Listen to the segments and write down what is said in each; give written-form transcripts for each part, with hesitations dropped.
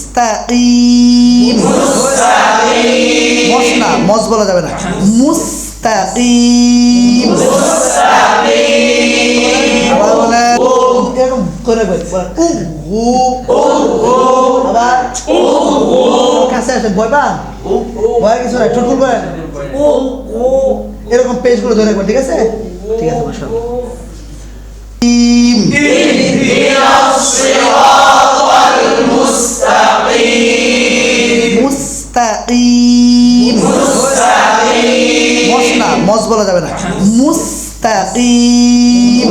মুস্তাকিম মস না, মস বলা যাবে না। মুস্তাকিম আবার বলেন এরকম করে বলেন আবার কাছে আসে ভয় পান, ভয় কিছু নাই, ঠুটফুল করেন এরকম পেজগুলো ধরে রাখবেন। ঠিক আছে, ঠিক আছে, মাশাআল্লাহ। মুস্তাকিম মস না, মস বলা যাবে না। মুস্তাকিম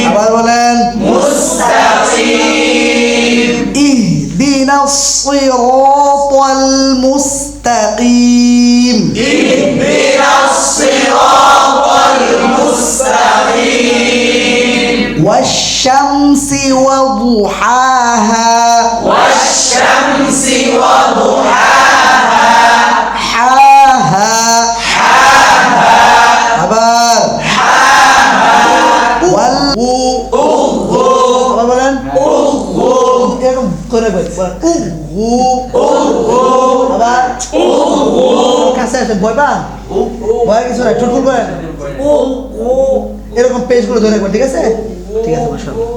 আবার বলেন ইহদিনাস সিরাতাল মুস্তাকিম والشمس وضحاها حاها আবার আবার বলেন এরকম করে বলেন আবার কাছে আসে ভয় পান, ভয় কিছু নাই, ঠুটফুল করেন এরকম পেজগুলো ধরে রাখবেন। ঠিক আছে, ঠিক আছে, মাশাআল্লাহ।